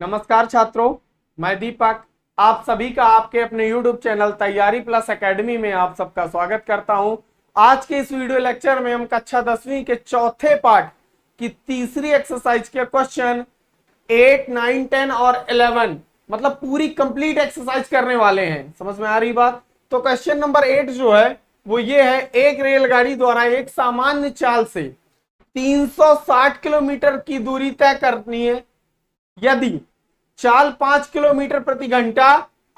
नमस्कार छात्रों, मैं दीपक आप सभी का आपके अपने YouTube चैनल तैयारी प्लस एकेडमी में आप सबका स्वागत करता हूं। आज के इस वीडियो लेक्चर में हम कक्षा 10वीं के चौथे पार्ट की तीसरी एक्सरसाइज के क्वेश्चन 8, 9, 10 और 11 मतलब पूरी कंप्लीट एक्सरसाइज करने वाले हैं। समझ में आ रही बात? तो क्वेश्चन नंबर 8 जो है वो ये है, एक रेलगाड़ी द्वारा एक सामान्य चाल से 360 किलोमीटर की दूरी तय करनी है। यदि चाल 5 किलोमीटर प्रति घंटा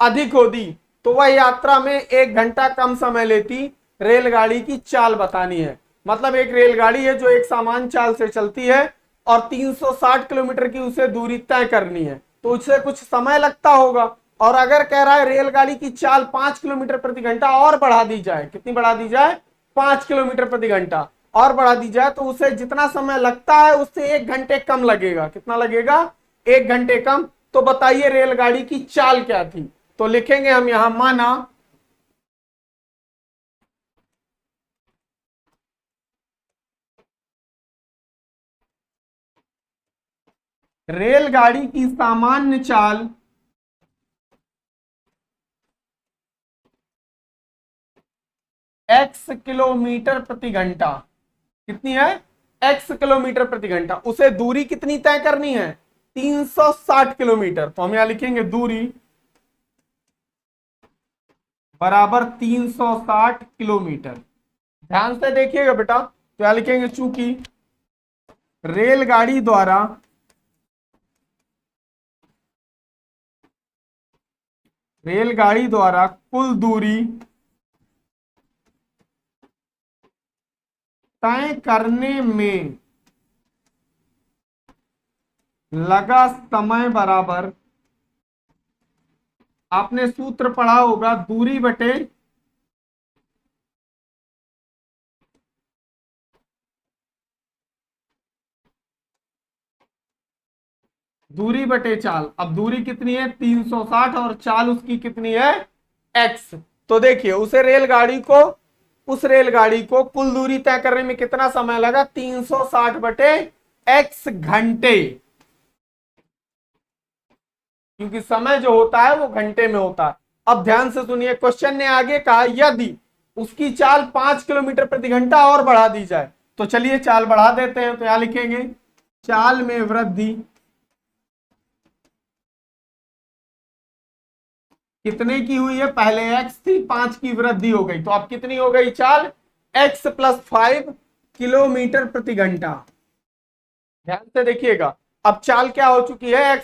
अधिक होती तो वह यात्रा में 1 घंटा कम समय लेती। रेलगाड़ी की चाल बतानी है। मतलब एक रेलगाड़ी है जो एक सामान्य चाल से चलती है और 360 किलोमीटर की उसे दूरी तय करनी है, तो उसे कुछ समय लगता होगा। और अगर कह रहा है रेलगाड़ी की चाल 5 किलोमीटर प्रति घंटा और बढ़ा दी जाए, कितनी बढ़ा दी जाए? 5 किलोमीटर प्रति घंटा और बढ़ा दी जाए, तो उसे जितना समय लगता है उससे 1 घंटे कम लगेगा। कितना लगेगा? 1 घंटे कम। तो बताइए रेलगाड़ी की चाल क्या थी? तो लिखेंगे हम यहां, माना रेलगाड़ी की सामान्य चाल x किलोमीटर प्रति घंटा। कितनी है? x किलोमीटर प्रति घंटा। उसे दूरी कितनी तय करनी है? 360 किलोमीटर। तो हम यहां लिखेंगे दूरी बराबर 360 किलोमीटर। ध्यान से देखिएगा बेटा, तो यहां लिखेंगे चूंकि रेलगाड़ी द्वारा कुल दूरी तय करने में लगा समय बराबर, आपने सूत्र पढ़ा होगा, दूरी बटे चाल। अब दूरी कितनी है? 360 और चाल उसकी कितनी है? x। तो देखिए उस रेलगाड़ी को कुल दूरी तय करने में कितना समय लगा? 360 बटे x घंटे, क्योंकि समय जो होता है वो घंटे में होता है। अब ध्यान से सुनिए, क्वेश्चन ने आगे कहा यदि उसकी चाल 5 किलोमीटर प्रति घंटा और बढ़ा दी जाए। तो चलिए चाल बढ़ा देते हैं। तो यहां लिखेंगे चाल में वृद्धि कितने की हुई है? पहले x थी, 5 की वृद्धि हो गई, तो अब कितनी हो गई चाल? x प्लस 5 किलोमीटर प्रति घंटा। ध्यान से देखिएगा, अब चाल क्या हो चुकी है?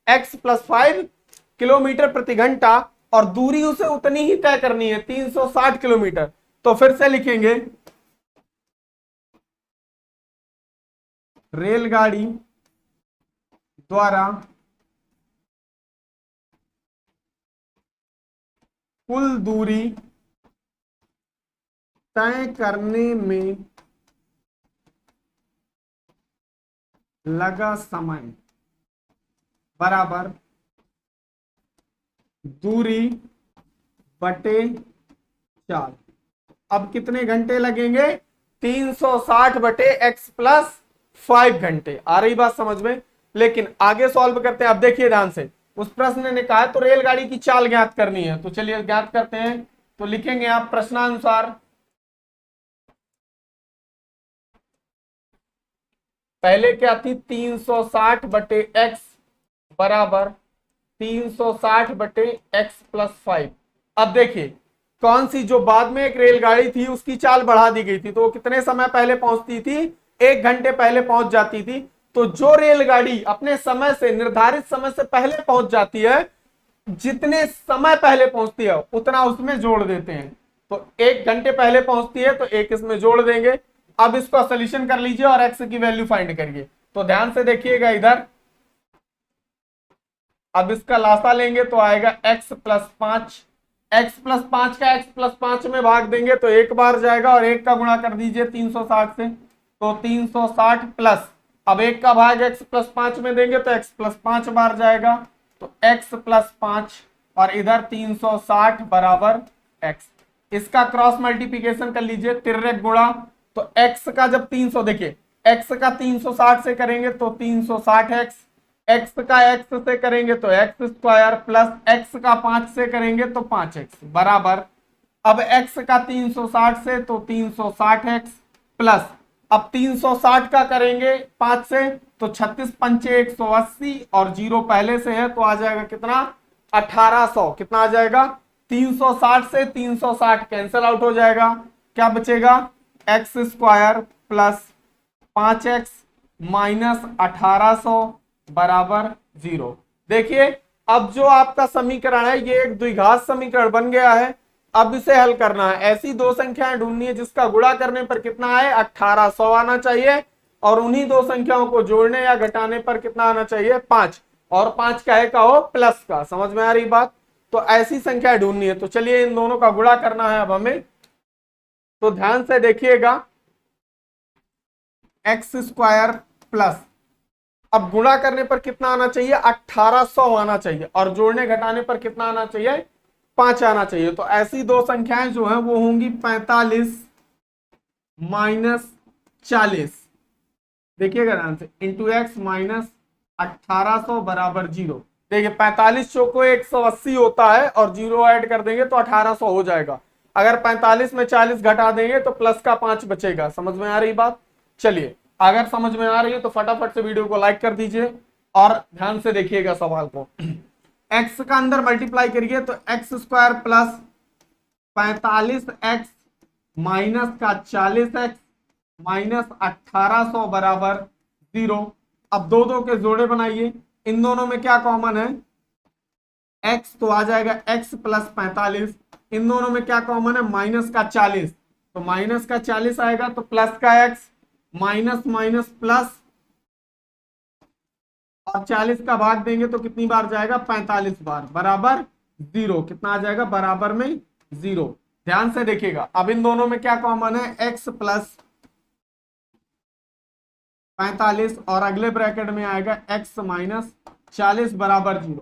x प्लस 5 किलोमीटर प्रति घंटा, और दूरी उसे उतनी ही तय करनी है, 360 किलोमीटर। तो फिर से लिखेंगे रेलगाड़ी द्वारा कुल दूरी तय करने में लगा समय बराबर दूरी बटे चाल। अब कितने घंटे लगेंगे? 360 बटे x प्लस 5 घंटे। आ रही बात समझ में? लेकिन आगे सॉल्व करते हैं। अब देखिए ध्यान से, उस प्रश्न ने कहा है तो रेलगाड़ी की चाल ज्ञात करनी है, तो चलिए ज्ञात करते हैं। तो लिखेंगे आप प्रश्नानुसार, पहले क्या थी? 360 बटे x बराबर 360 बटे x प्लस 5। अब देखिए कौन सी, जो बाद में एक रेलगाड़ी थी उसकी चाल बढ़ा दी गई थी, तो वो कितने समय पहले पहुंचती थी? 1 घंटे पहले पहुंच जाती थी। तो जो रेलगाड़ी अपने समय से, निर्धारित समय से पहले पहुंच जाती है, जितने समय पहले पहुंचती है उतना उसमें जोड़ देते हैं। तो 1 घंटे पहले पहुंचती है तो 1 इसमें जोड़ देंगे। अब इसका सोल्यूशन कर लीजिए और x की वैल्यू फाइंड करिए। तो ध्यान से देखिएगा इधर, अब इसका लासा लेंगे तो आएगा x प्लस 5। x प्लस 5 का x प्लस 5 में भाग देंगे तो 1 बार जाएगा, और 1 का गुणा कर दीजिए 360 से, तो 360 प्लस, अब 1 का भाग x प्लस 5 में देंगे तो x प्लस 5 बार जाएगा, तो x प्लस 5 और इधर 360 बराबर x। इसका क्रॉस मल्टीप्लीकेशन कर लीजिए, तिर्यक गुणा, तो x का जब 300, देखिए x का 360 से करेंगे तो 360x, एक्स का एक्स से करेंगे तो एक्स स्क्वायर प्लस एक्स का 5 से करेंगे तो 5x बराबर, अब x का 360 से तो 360x प्लस, अब 360 का करेंगे 5 से तो 36 पंचे 180 और जीरो पहले से है तो आ जाएगा कितना 1800, कितना आ जाएगा 360 से 360 कैंसिल आउट हो जाएगा, क्या बचेगा x square plus 5x minus 1800 बराबर 0। देखिए अब जो आपका समीकरण है ये एक द्विघात समीकरण बन गया है। अब इसे हल करना है, ऐसी दो संख्याएं ढूंढनी है जिसका गुणा करने पर कितना आए 1800 आना चाहिए, और उन्हीं दो संख्याओं को जोड़ने या घटाने पर कितना आना चाहिए 5, और 5 कहे का हो प्लस का। समझ में आ रही बात? तो ऐसी संख्या ढूंढनी है, तो चलिए इन दोनों का गुणा करना है अब हमें। तो ध्यान से देखिएगा, एक्स स्क्वायर प्लस, अब गुणा करने पर कितना आना चाहिए 1800 आना चाहिए, और जोड़ने घटाने पर कितना आना चाहिए 5 आना चाहिए। तो ऐसी दो संख्याएं जो है वो होंगी 45 माइनस 40, देखिएगा ध्यान से, इंटू एक्स माइनस 1800 बराबर 0। देखिए 45 चौको 180 होता है और 0 ऐड कर देंगे तो 1800 हो जाएगा। अगर 45 में 40 घटा देंगे तो प्लस का 5 बचेगा। समझ में आ रही बात? चलिए, अगर समझ में आ रही है तो फटाफट से वीडियो को लाइक कर दीजिए और ध्यान से देखिएगा सवाल को। एक्स का अंदर मल्टीप्लाई करिए तो x square plus 45x minus का 40x माइनस 1800 बराबर 0। अब दो दो के जोड़े बनाइए, इन दोनों में क्या कॉमन है x, तो आ जाएगा x प्लस 45, इन दोनों में क्या कॉमन है माइनस का 40, तो माइनस का 40 आएगा तो प्लस का x, माइनस माइनस प्लस, और 40 का भाग देंगे तो कितनी बार जाएगा 45 बार बराबर 0, कितना आ जाएगा बराबर में 0। ध्यान से देखिएगा, अब इन दोनों में क्या कॉमन है x प्लस 45 और अगले ब्रैकेट में आएगा x माइनस 40 बराबर 0।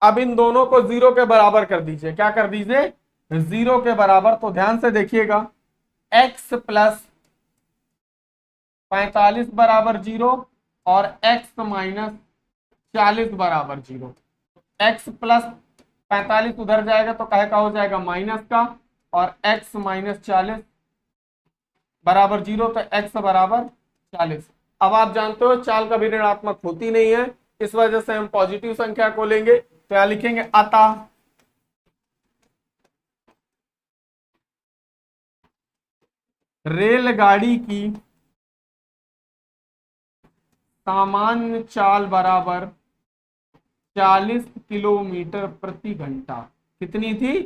अब इन दोनों को 0 के बराबर कर दीजिए, क्या कर दीजिए 0 के बराबर। तो ध्यान से देखिएगा, x प्लस 45 बराबर 0 और x माइनस 40 बराबर 0। x प्लस 45 उधर जाएगा तो कहे का हो जाएगा माइनस का, और x माइनस 40 बराबर 0, तो x बराबर 40। अब आप जानते हो चाल कभी ऋणात्मक होती नहीं है, इस वजह से हम पॉजिटिव संख्या को लेंगे, तो यहां लिखेंगे अतः रेलगाड़ी की सामान्य चाल बराबर 40 किलोमीटर प्रति घंटा। कितनी थी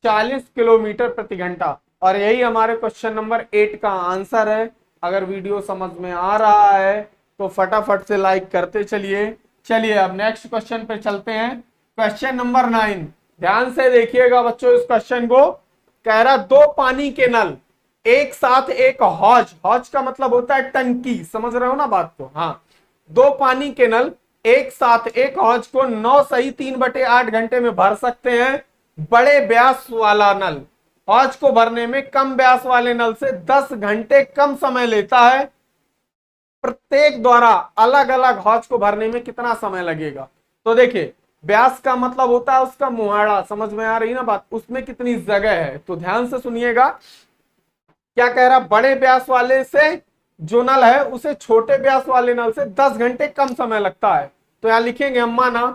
40 किलोमीटर प्रति घंटा। और यही हमारे क्वेश्चन नंबर 8 का आंसर है। अगर वीडियो समझ में आ रहा है तो फटाफट से लाइक करते चलिए। चलिए अब नेक्स्ट क्वेश्चन पे चलते हैं, क्वेश्चन नंबर 9। ध्यान से देखिएगा बच्चों इस क्वेश्चन को। कह रहा दो पानी के नल एक साथ एक हौज, हौज का मतलब होता है टंकी, समझ रहे हो ना बात को? हाँ, दो पानी के नल एक साथ एक हौज को 9 सही 3/8 घंटे में भर सकते हैं। बड़े व्यास वाला नल हौज को भरने में कम व्यास वाले नल से 10 घंटे कम समय लेता है। प्रत्येक द्वारा अलग अलग हौज को भरने में कितना समय लगेगा? तो देखिए व्यास का मतलब होता है उसका मुहाड़ा, समझ में आ रही ना बात, उसमें कितनी जगह है। तो ध्यान से सुनिएगा, क्या कह रहा, बड़े व्यास वाले से जो नल है उसे छोटे व्यास वाले नल से 10 घंटे कम समय लगता है। तो यहां लिखेंगे हम माना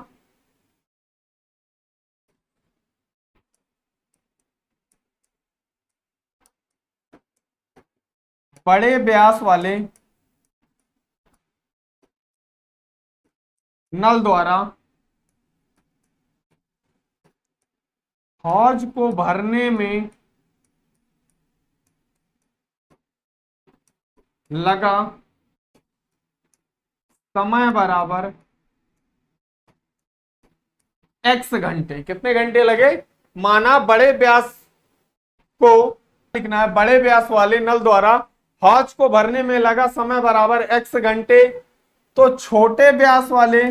बड़े व्यास वाले नल द्वारा हौज को भरने में लगा समय बराबर x घंटे। कितने घंटे लगे? माना बड़े व्यास को लिखना है, बड़े व्यास वाले नल द्वारा हौज को भरने में लगा समय बराबर x घंटे। तो छोटे व्यास वाले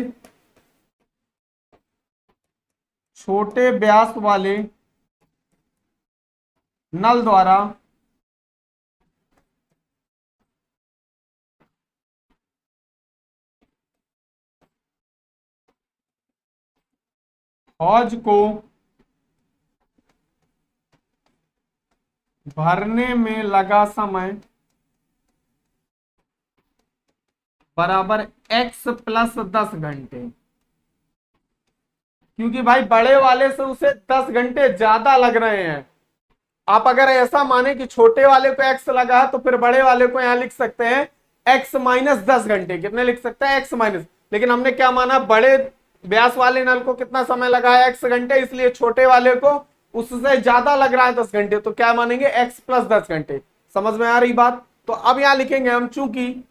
नल द्वारा हौज को भरने में लगा समय बराबर x प्लस 10 घंटे। क्योंकि भाई बड़े वाले से उसे 10 घंटे ज्यादा लग रहे हैं। आप अगर ऐसा माने कि छोटे वाले को x लगा है तो फिर बड़े वाले को यहां लिख सकते हैं x माइनस 10 घंटे। कितने लिख सकते हैं? x माइनस, लेकिन हमने क्या माना, बड़े व्यास वाले नल को कितना समय लगा है? x घंटे, इसलिए छोटे वाले को उससे ज्यादा लग रहा है 10 घंटे, तो क्या मानेंगे? x प्लस 10 घंटे। समझ में आ रही बात? तो अब यहां लिखेंगे हम, चूंकि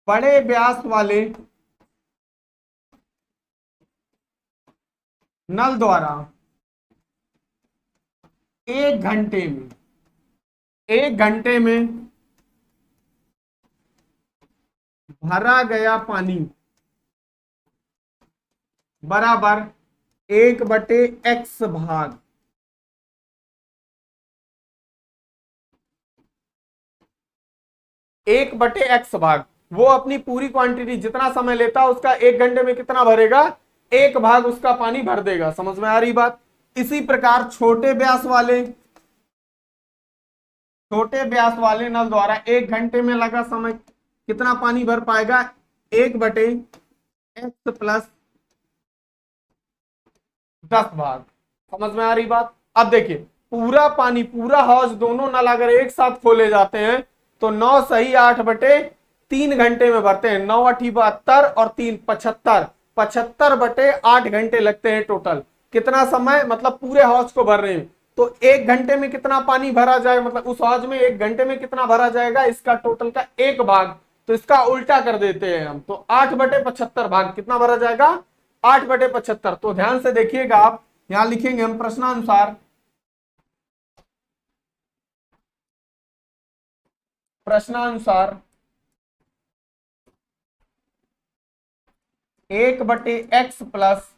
बड़े व्यास वाले नल द्वारा 1 घंटे में भरा गया पानी बराबर 1/x भाग 1/x भाग, वो अपनी पूरी क्वांटिटी जितना समय लेता है उसका 1 घंटे में कितना भरेगा? 1 भाग उसका पानी भर देगा। समझ में आ रही बात? इसी प्रकार छोटे व्यास वाले नल द्वारा 1 घंटे में लगा समय कितना पानी भर पाएगा? 1/x प्लस 10 भाग। समझ में आ रही बात? अब देखिए, पूरा पानी, पूरा हौज, दोनों नल अगर एक साथ खोले जाते हैं तो 9 सही 8/3 घंटे में भरते हैं। 9 8 72 और 3 75, 75/8 घंटे लगते हैं टोटल। कितना समय? मतलब पूरे हौज को भरने में। तो 1 घंटे में कितना पानी भरा जाएगा, मतलब उस हौज में 1 घंटे में कितना भरा जाएगा? इसका टोटल का 1 भाग। तो इसका उल्टा कर देते हैं हम, तो 8/75 भाग कितना भरा जाएगा? 8/75। तो ध्यान से देखिएगा, आप यहां लिखेंगे हम प्रश्नानुसार, प्रश्नानुसार 1/x प्लस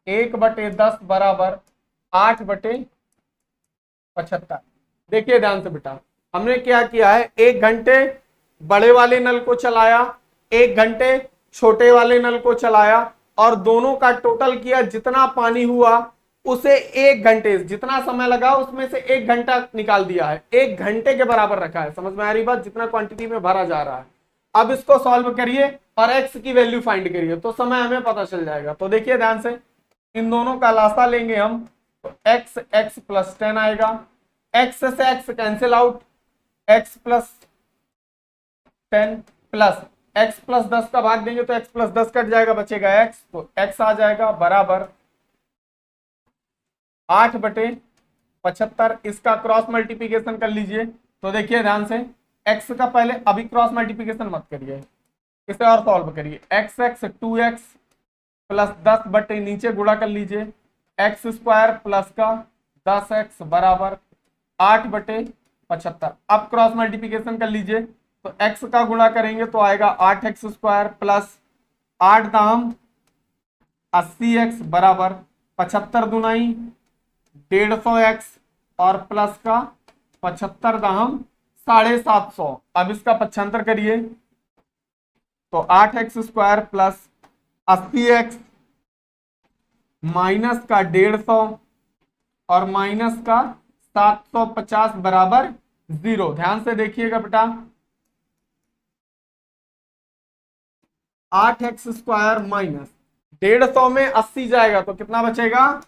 1/10 बराबर 8/75। देखिए ध्यान से बेटा, हमने क्या किया है, 1 घंटे बड़े वाले नल को चलाया, 1 घंटे छोटे वाले नल को चलाया, और दोनों का टोटल किया, जितना पानी हुआ उसे 1 घंटे, जितना समय लगा उसमें से 1 घंटा निकाल दिया है, 1 घंटे के बराबर रखा है। समझ में आ रही बात? जितना क्वांटिटी में भरा जा रहा है। अब इसको सॉल्व करिए और x की वैल्यू फाइंड करिए, तो समय हमें पता चल जाएगा। तो देखिए ध्यान से, इन दोनों का लासा लेंगे हम, तो x प्लस 10 आएगा, x से x cancel out, x plus 10 plus x plus 10 का भाग देंगे तो x प्लस 10 कट जाएगा, बचेगा x, तो x आ जाएगा बराबर 8/75। इसका क्रॉस मल्टीप्लीकेशन कर लीजिए। तो देखिए ध्यान से, x का पहले अभी क्रॉस मल्टीप्लीकेशन मत करिए, इसे और सॉल्व करिए। x 2x प्लस 10 बटे नीचे गुणा कर लीजिए, x स्क्वायर प्लस का 10x बराबर 8/75। अब क्रॉस मल्टीप्लीकेशन कर लीजिए, तो x का गुणा करेंगे तो आएगा 8x स्क्वायर प्लस 8 दाम 80x बराबर 75 दुनाई 150x और प्लस का 75 दाम 750। अब इसका पक्षांतर करिए, तो 8x square plus 80x minus का 150 और माइनस का 750 बराबर 0। ध्यान से देखिएगा बेटा, 8x स्क्वायर माइनस 150 में 80 जाएगा तो कितना बचेगा?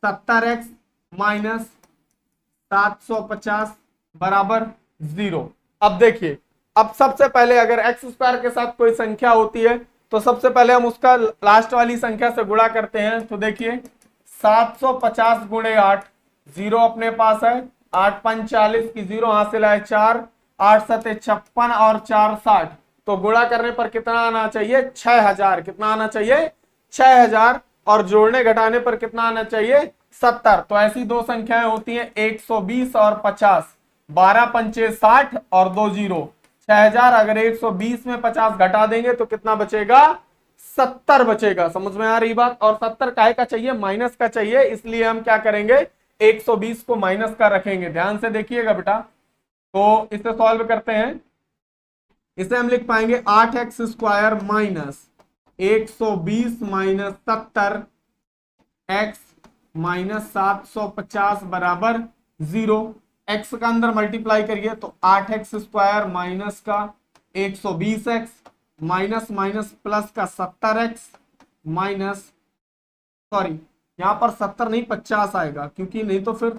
70x माइनस 750 बराबर 0। अब देखिए, अब सबसे पहले अगर एक्स स्क्वायर के साथ कोई संख्या होती है तो सबसे पहले हम उसका लास्ट वाली संख्या से गुणा करते हैं। तो देखिए 750 गुणे 8, 0 अपने पास है, 8 5 40 की 0 हासिल है 4, 8 7 56 और 4 60। तो गुणा करने पर कितना आना चाहिए? 6000। कितना आना चाहिए? 6000। और जोड़ने घटाने पर कितना आना चाहिए? 70। तो ऐसी दो संख्याएं होती हैं 120 और 50, 12 पंचे 60 और 2 0, 6000। अगर 120 में 50 घटा देंगे तो कितना बचेगा? 70 बचेगा। समझ में आ रही बात? और 70 काहे का चाहिए? माइनस का चाहिए, इसलिए हम क्या करेंगे? 120 को माइनस का रखेंगे। ध्यान से देखिएगा बेटा, तो इसे सॉल्व करते हैं। इसे हम लिख पाएंगे 8x² minus 120 minus 70 x minus 750 बराबर 0। x का अंदर मल्टीप्लाई करिए तो 8x² माइनस का 120x माइनस माइनस प्लस का 70x माइनस, सॉरी यहां पर 70 नहीं 50 आएगा, क्योंकि नहीं तो फिर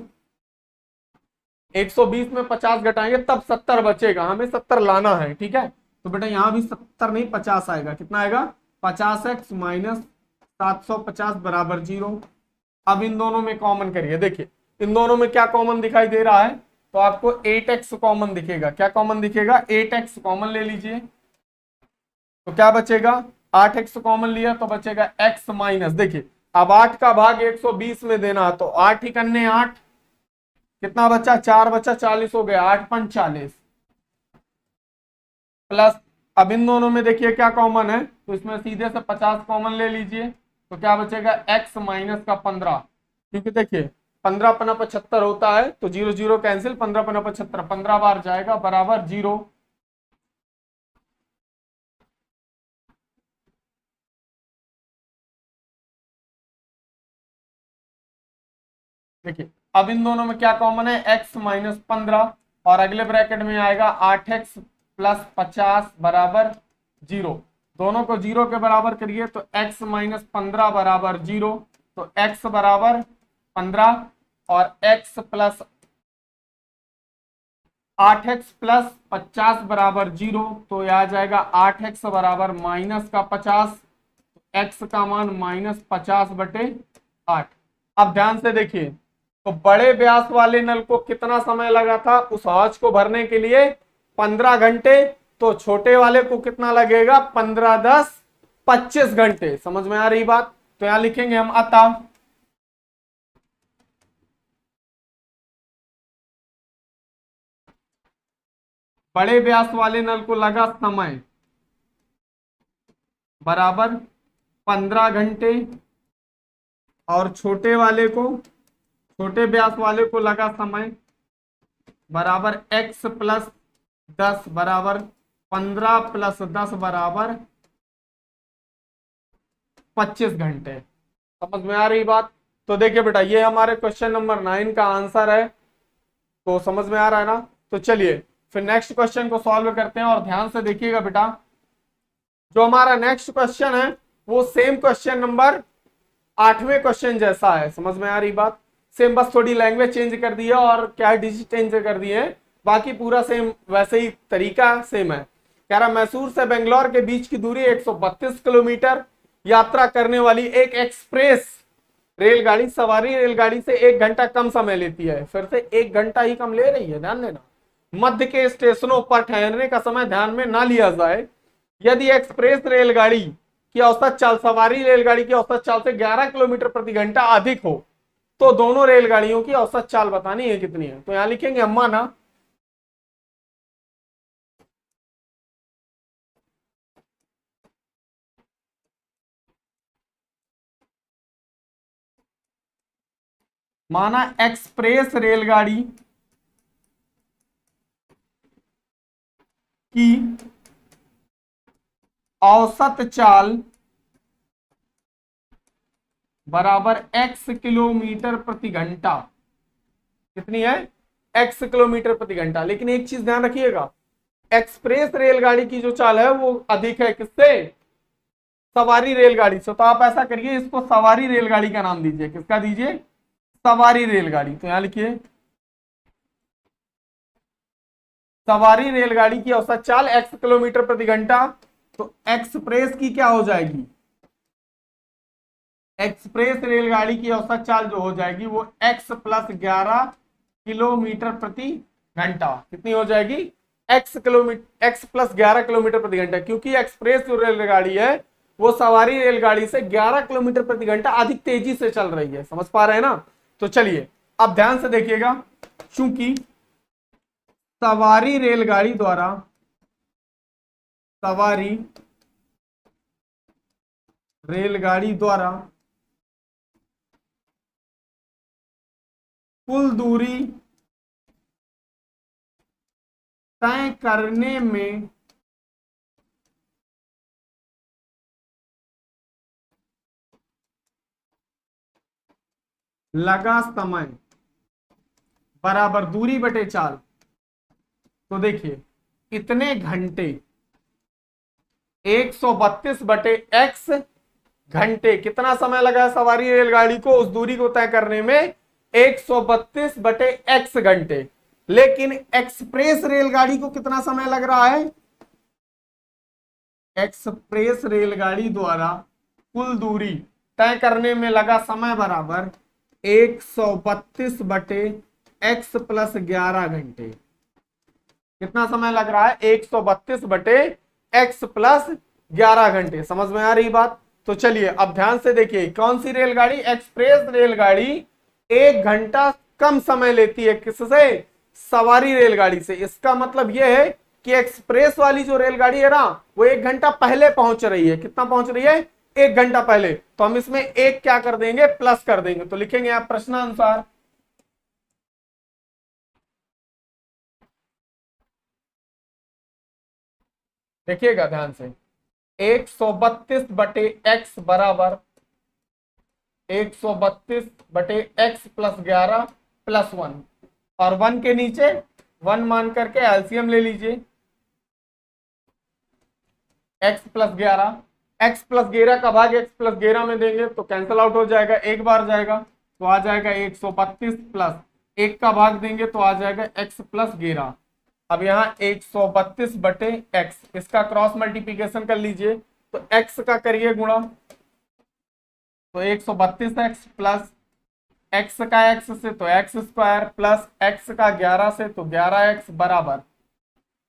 120 में 50 घटाएंगे तब 70 बचेगा, हमें 70 लाना है। ठीक है, तो बेटा यहां भी 70 नहीं 50 आएगा। कितना आएगा? 50x माइनस 750 बराबर 0। अब इन दोनों में कॉमन करिए, देखिए इन दोनों में क्या कॉमन दिखाई दे रहा है, तो आपको 8x कॉमन दिखेगा। क्या कॉमन दिखेगा? 8x कॉमन ले लीजिए, तो क्या बचेगा? 8x कॉमन लिया तो बचेगा x माइनस, देखिए अब 8 का भाग 120 में देना, तो 8 ही करने 8, कितना बचा? 4 बचा, 40 हो गया, 8 पंच 40 प्लस, अब इन दोनों में देखिए क्या कॉमन है, तो इसमें सीधे से 50 कॉमन ले लीजिए, तो क्या बचेगा? x माइनस का 15, क्योंकि देखिए 15 पना 75 होता है, तो 0 0 कैंसिल, 15 पना 75 15 बार जाएगा बराबर 0। देखिए अब इन दोनों में क्या कॉमन है? x माइनस 15, और अगले ब्रैकेट में आएगा 8x प्लस 50 बराबर 0। दोनों को 0 के बराबर करिए तो x माइनस 15 बराबर 0, तो x बराबर 15 और x प्लस 8x प्लस 50 बराबर 0, तो यह आ जाएगा 8x बराबर माइनस का 50, x का मान माइनस 50/8। अब ध्यान से देखिए, तो बड़े व्यास वाले नल को कितना समय लगा था उस हौज को भरने के लिए? 15 घंटे। तो छोटे वाले को कितना लगेगा? 15 10 25 घंटे। समझ में आ रही बात? तो यहां लिखेंगे हम अतः बड़े व्यास वाले नल को लगा समय बराबर 15 घंटे, और छोटे व्यास वाले को लगा समय बराबर x प्लस 10 बराबर 15 प्लस 10 बराबर 25 घंटे। समझ में आ रही बात? तो देखिए बेटा ये हमारे क्वेश्चन नंबर 9 का आंसर है। तो समझ में आ रहा है ना? तो चलिए फिर नेक्स्ट क्वेश्चन को सॉल्व करते हैं, और ध्यान से देखिएगा बेटा, जो हमारा नेक्स्ट क्वेश्चन है वो सेम क्वेश्चन नंबर 8वें क्वेश्चन जैसा है। समझ में आ रही बात? सेम, बस थोड़ी लैंग्वेज चेंज कर दी है और क्या है, डिजिट चेंज कर दिए हैं, बाकी पूरा सेम वैसे ही तरीका सेम है। कह रहा मैसूर से बेंगलोर के बीच की दूरी 132 किलोमीटर, यात्रा करने वाली एक एक्सप्रेस रेलगाड़ी सवारी रेलगाड़ी से 1 घंटा कम समय लेती है। फिर से 1 घंटा ही कम ले रही है, ध्यान देना। मध्य के स्टेशनों पर ठहरने का समय ध्यान में ना लिया जाए। यदि एक्सप्रेस रेलगाड़ी की औसत चाल सवारी रेलगाड़ी की औसत चाल से 11 किलोमीटर प्रति घंटा अधिक हो, तो दोनों रेलगाड़ियों की औसत चाल बतानी है कितनी है। तो यहां लिखेंगे अम्मा ना, माना एक्सप्रेस रेलगाड़ी की औसत चाल बराबर x किलोमीटर प्रति घंटा। कितनी है? x किलोमीटर प्रति घंटा। लेकिन एक चीज ध्यान रखिएगा, एक्सप्रेस रेलगाड़ी की जो चाल है वो अधिक है किससे? सवारी रेलगाड़ी से। तो आप ऐसा करिए, इसको सवारी रेलगाड़ी का नाम दीजिए। किसका दीजिए? सवारी रेलगाड़ी। तो यहां लिखिए सवारी रेलगाड़ी की औसत चाल x किलोमीटर प्रति घंटा। तो एक्सप्रेस की क्या हो जाएगी? एक्सप्रेस रेलगाड़ी की औसत चाल जो हो जाएगी वो x प्लस 11 किलोमीटर प्रति घंटा। कितनी हो जाएगी? x प्लस 11 किलोमीटर प्रति घंटा, क्योंकि एक्सप्रेस जो रेलगाड़ी है वो सवारी रेलगाड़ी से 11 किलोमीटर प्रति घंटा अधिक तेजी से चल रही है। समझ पा रहे हैं ना? तो चलिए अब ध्यान से देखिएगा, चूंकि सवारी रेलगाड़ी द्वारा कुल दूरी तय करने में लगा समय बराबर दूरी बटे चाल। तो देखिए इतने घंटे 132 बटे x घंटे, कितना समय लगा सवारी रेलगाड़ी को उस दूरी को तय करने में? 132 बटे x घंटे। लेकिन एक्सप्रेस रेलगाड़ी को कितना समय लग रहा है? एक्सप्रेस रेलगाड़ी द्वारा कुल दूरी तय करने में लगा समय बराबर 132 बटे x प्लस 11 घंटे। कितना समय लग रहा है? 132 बटे x प्लस 11 घंटे। समझ में आ रही बात? तो चलिए अब ध्यान से देखिए, कौन सी रेलगाड़ी? एक्सप्रेस रेलगाड़ी 1 घंटा कम समय लेती है किससे? सवारी रेलगाड़ी से। इसका मतलब यह है कि एक्सप्रेस वाली जो रेलगाड़ी है ना, वो 1 घंटा पहले पहुंच रही है। कितना पहुंच रही है? 1 घंटा पहले। तो हम इसमें एक क्या कर देंगे? प्लस कर देंगे। तो लिखेंगे आप प्रश्नानुसार देखिएगा ध्यान से, 132 बटे x बराबर 132 बटे x प्लस 11 प्लस 1, और 1 के नीचे 1 मान करके एलसीएम ले लीजिए। x प्लस 11 का भाग x प्लस 11 में देंगे तो कैंसिल आउट हो जाएगा, एक बार जाएगा तो आ जाएगा 132 प्लस 1 का भाग देंगे तो आ जाएगा x प्लस 11। अब यहाँ 132 बटे x, इसका क्रॉस मल्टीप्लीकेशन कर लीजिए तो x का करिए गुणा, तो 132x प्लस x का x से तो x स्क्वायर प्लस x का 11 से तो 11x बराबर,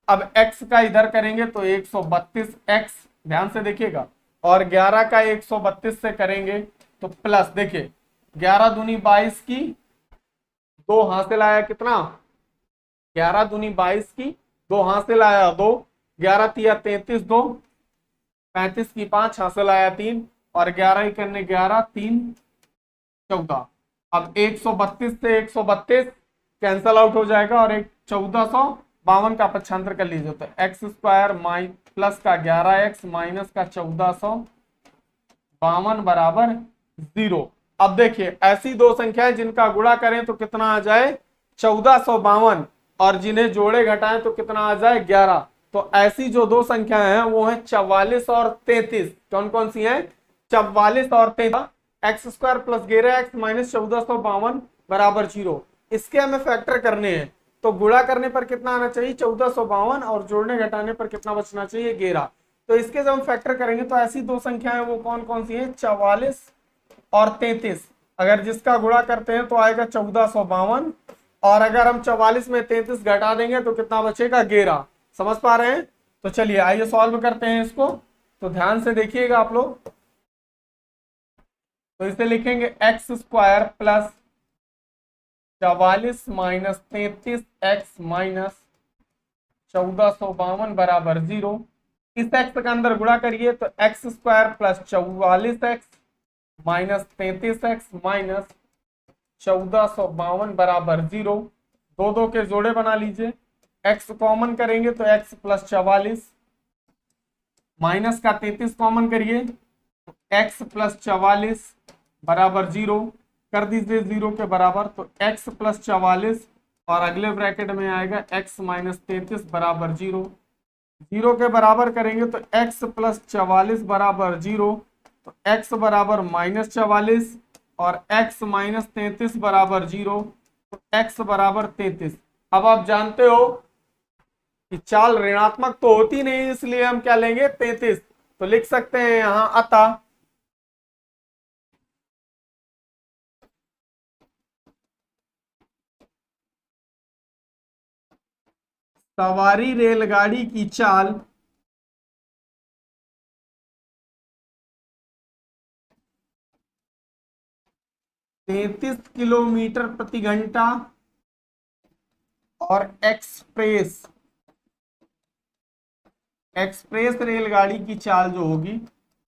अब x का इधर करेंगे तो 132x, ध्यान से देखिएगा, और 11 का 132 से करेंगे तो प्लस, देखिए 11 दूनी 22 की 2 हासिल आया कितना? 11 दूनी 22 की 2 हासिल आया 2, 11 तिया 33 2, 35 की 5 हासिल आया 3, और 11 ही करने 11 3 14। अब 132 से 132 कैंसल आउट हो जाएगा और एक 1452 का पक्षांतर कर लीजिए तो एक्स स्क्वायर प्लस का 11x माइनस का 1452 बराबर 0। अब देखिए ऐसी दो संख्याएं जिनका गुणा करें तो कितना आ जाए? 1452, और जिन्हें जोड़े घटाएं तो कितना आ जाए? 11। तो ऐसी जो दो संख्याएं हैं वो है 44 और 33। कौन कौन सी हैं? 44 और 33। X square plus 11x minus 1452 बराबर 0। इसके हमें फैक्टर करने हैं तो गुणा करने पर कितना आना चाहिए? 1452, और जोड़ने घटाने पर कितना बचना चाहिए? 11। तो इसके जब हम फैक्टर करेंगे तो ऐसी दो संख्याएं वो कौन कौन सी हैं? 44 और 33। अगर जिसका गुणा करते हैं तो आएगा 1452, और अगर हम 44 में 33 घटा देंगे तो कितना बचेगा? 11। समझ पा रहे हैं? तो चलिए आइए सॉल्व करते हैं इसको। तो ध्यान से देखिएगा आप लोग, तो इसे लिखेंगे x square plus 44 minus 33x minus 1452 बराबर 0। इस x का अंदर गुणा करिए तो x square plus 44x minus 33x minus 1452 बराबर 0। दो दो के जोड़े बना लीजिए, x कॉमन करेंगे तो x प्लस 44 माइनस का 33 कॉमन करिए तो x प्लस 44 बराबर 0 कर दीजिए 0 के बराबर, तो x प्लस 44 और अगले ब्रैकेट में आएगा x माइनस 33 बराबर 0। 0 के बराबर करेंगे तो x प्लस 44 बराबर 0, तो x बराबर माइनस 44 और x माइनस 33 बराबर 0, तो x बराबर 33। अब आप जानते हो कि चाल ऋणात्मक तो होती नहीं, इसलिए हम क्या लेंगे? 33। तो लिख सकते हैं यहां अतः सवारी रेलगाड़ी की चाल तैतीस किलोमीटर प्रति घंटा और एक्सप्रेस रेलगाड़ी की चाल जो होगी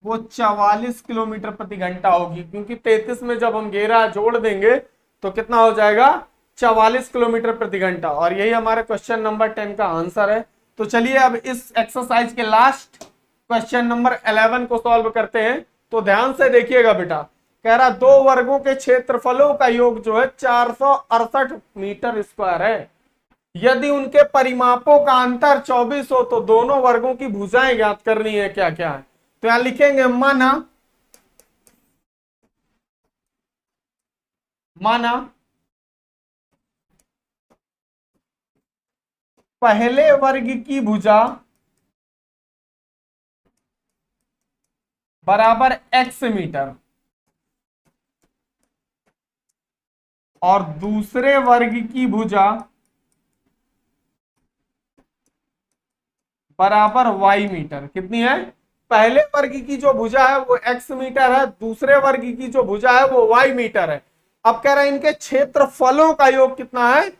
वो 44 किलोमीटर प्रति घंटा होगी, क्योंकि 33 में जब हम 11 जोड़ देंगे तो कितना हो जाएगा? 44 किलोमीटर प्रति घंटा। और यही हमारे क्वेश्चन नंबर 10 का आंसर है। तो चलिए अब इस एक्सरसाइज के लास्ट क्वेश्चन नंबर 11 को सॉल्व करते हैं। तो ध्यान से देखिएगा बेटा, कह रहा दो वर्गों के क्षेत्रफलों का योग जो है 468 मीटर स्क्वायर है। यदि उनके परिमापों का अंतर 24 हो तो दोनों वर्गों की भुजाएं ज्ञात करनी है। क्या क्या है, तो यहां लिखेंगे माना पहले वर्ग की भुजा बराबर x मीटर और दूसरे वर्ग की भुजा बराबर y मीटर। कितनी है, पहले वर्ग की जो भुजा है वो x मीटर है, दूसरे वर्ग की जो भुजा है वो y मीटर है। अब कह रहे हैं इनके क्षेत्रफलों का योग कितना है,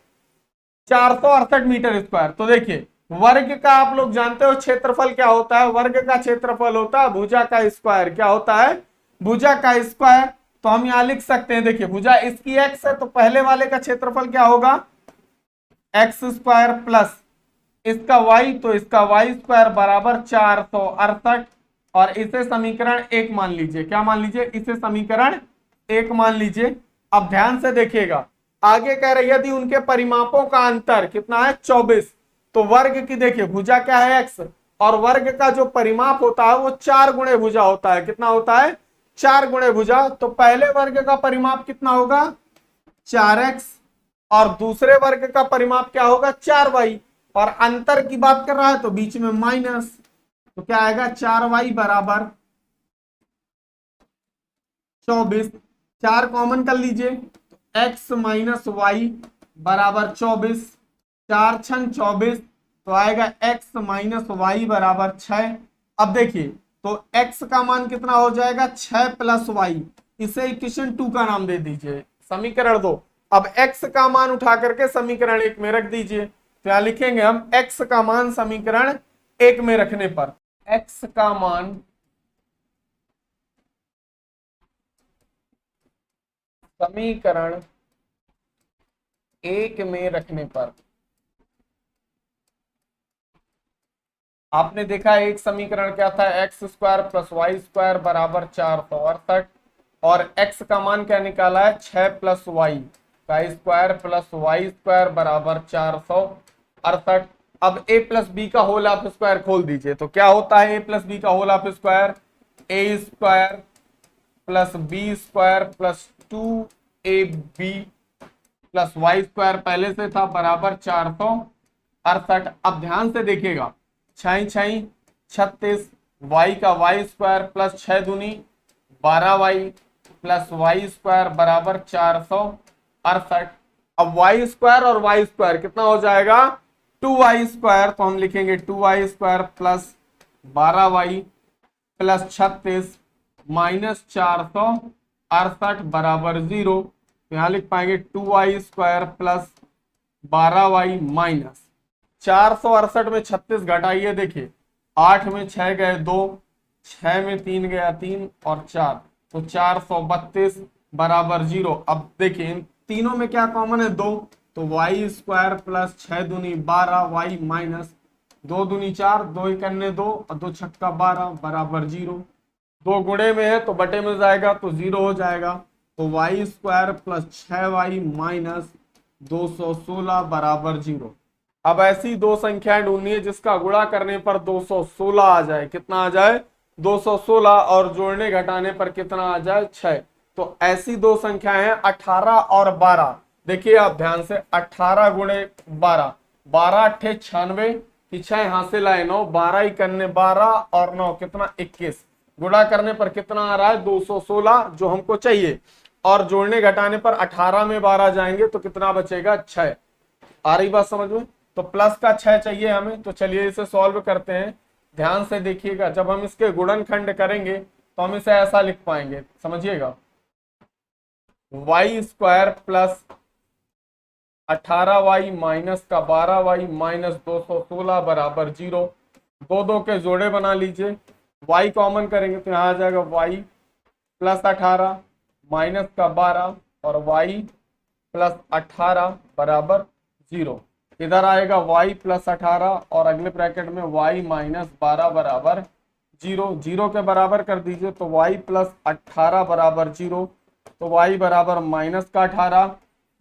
468 मीटर स्क्वायर। तो देखिए वर्ग का आप लोग जानते हो क्षेत्रफल क्या होता है, वर्ग का क्षेत्रफल होता है भुजा का स्क्वायर। क्या होता है, भुजा का स्क्वायर। तो हम यहां लिख सकते हैं, देखिए भुजा इसकी x है तो पहले वाले का क्षेत्रफल क्या होगा, एक्स स्क्वायर प्लस इसका y, तो इसका y स्क्वायर बराबर 468। और इसे समीकरण 1 मान लीजिए। क्या मान लीजिए, इसे समीकरण 1 मान लीजिए। अब ध्यान से देखिएगा, आगे कह रहे यदि उनके परिमापों का अंतर कितना है 24, तो वर्ग की देखिए भुजा क्या है x, और वर्ग का जो परिमाप होता है वो 4 गुणे भुजा होता है। कितना होता है, 4 गुणे भुजा। तो पहले वर्ग का परिमाप कितना होगा 4x और दूसरे वर्ग का परिमाप क्या होगा 4y, और अंतर की बात कर रहा है तो बीच में माइनस, तो क्या आएगा 4y बराबर 24। 4 कॉमन कर लीजिए तो x माइनस वाई बराबर 24, 4 छंग 24, तो आएगा x माइनस वाई बराबर 6। अब देखिए तो x का मान कितना हो जाएगा 6 प्लस वाई, इसे इक्वेशन 2 का नाम दे दीजिए, समीकरण 2। अब x का मान उठा करके समीकरण 1 में रख दीजिए। तो यहां लिखेंगे हम x का मान समीकरण 1 में रखने पर, x का मान समीकरण 1 में रखने पर आपने देखा एक समीकरण क्या था, X square plus Y square बराबर 468, और x का मान क्या निकाला है 6 प्लस वाई का स्क्वायर प्लस वाई स्क्वायर बराबर 468। अब a प्लस बी का होल ऑफ स्क्वायर खोल दीजिए, तो क्या होता है a प्लस बी का whole of square, a square plus B square plus 2ab plus Y square पहले से था बराबर 468। अब ध्यान से देखिएगा 6 6 36, वाई का वाई स्क्वायर प्लस 6 दूनी 12y प्लस वाई स्क्वायर बराबर 468। अब वाई स्क्वायर और वाई स्क्वायर कितना हो जाएगा 2y स्क्वायर, तो हम लिखेंगे 2y square plus 12y plus 36 minus 468 बराबर 0। तो यहां लिख पाएंगे 2y square plus 12y minus 468 में 36 घटाइए, देखिए 8 में 6 गए 2, 6 में 3 गया 3 और 4, तो 432 बराबर 0। अब देखिए इन तीनों में क्या कॉमन है 2, तो वाई स्क्वायर प्लस 6 दूनी 12 वाई माइनस 2 दूनी 4, 2 इकन्ने 2 और 2 छक्का 12 बराबर 0। 2 गुणे में है तो बटे में जाएगा तो 0 हो जाएगा, तो Y square plus 6y minus 216 बराबर 0। अब ऐसी दो संख्याएं ढूंढनी है जिसका गुणा करने पर 216 आ जाए। कितना आ जाए 216, और जोड़ने घटाने पर कितना आ जाए 6। तो ऐसी दो संख्याएं हैं 18 और 12। देखिए आप ध्यान से 18 गुणे 12, 12 अट्ठे 96 की 6 हासिल आए 9, 12 इकन्ने 12 और 9 कितना 21। गुणा करने पर कितना आ रहा है 216 जो हमको चाहिए, और जोड़ने घटाने पर 18 में 12 जाएंगे तो कितना बचेगा 6। आ रही बात समझ में, तो प्लस का 6 चाहिए हमें। तो चलिए इसे सॉल्व करते हैं। ध्यान से देखिएगा, जब हम इसके गुणनखंड करेंगे तो हम इसे ऐसा लिख पाएंगे, समझिएगा Y square plus 18y minus का 12y माइनस 216 बराबर 0। 2 के जोड़े बना लीजिए, y कॉमन करेंगे तो यहाँ आ जाएगा y प्लस 18 माइनस का 12 और y प्लस 18 बराबर 0। इधर आएगा y प्लस 18 और अगले ब्रैकेट में y माइनस 12 बराबर जीरो, जीरो के बराबर कर दीजिए तो y प्लस 18 बराबर जीरो, तो y बराबर माइनस का 18,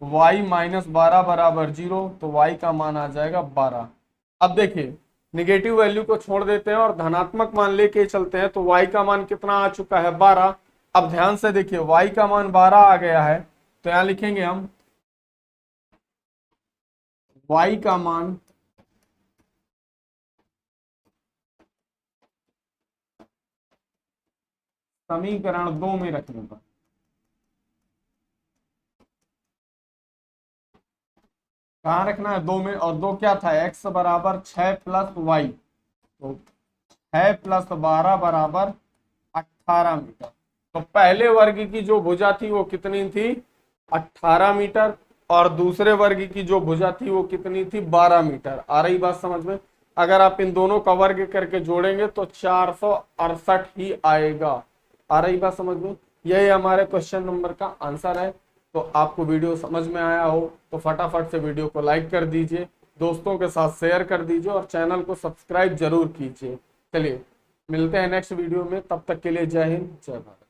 y माइनस 12 बराबर जीरो, तो y का मान आ जाएगा 12। अब देखिए निगेटिव वैल्यू को छोड़ देते हैं और धनात्मक मान लेके चलते हैं, तो y का मान कितना आ चुका है 12। अब ध्यान से देखिए y का मान 12 आ गया है, तो यहां लिखेंगे हम y का मान समीकरण 2 में रखने पर, कहाँ रखना है 2 में, और 2 क्या था x बराबर 6 प्लस वाई, तो 6 प्लस 12 बराबर 18 मीटर। तो पहले वर्ग की जो भुजा थी वो कितनी थी 18 मीटर, और दूसरे वर्ग की जो भुजा थी वो कितनी थी 12 मीटर। आ रही बात समझ में? अगर आप इन दोनों का वर्ग करके जोड़ेंगे तो 468 ही आएगा। आ रही बात समझ में? यही हमारे क्वेश्चन नंबर का आंसर है। तो आपको वीडियो समझ में आया हो तो फटाफट से वीडियो को लाइक कर दीजिए, दोस्तों के साथ शेयर कर दीजिए और चैनल को सब्सक्राइब जरूर कीजिए। चलिए मिलते हैं नेक्स्ट वीडियो में, तब तक के लिए जय हिंद जय भारत।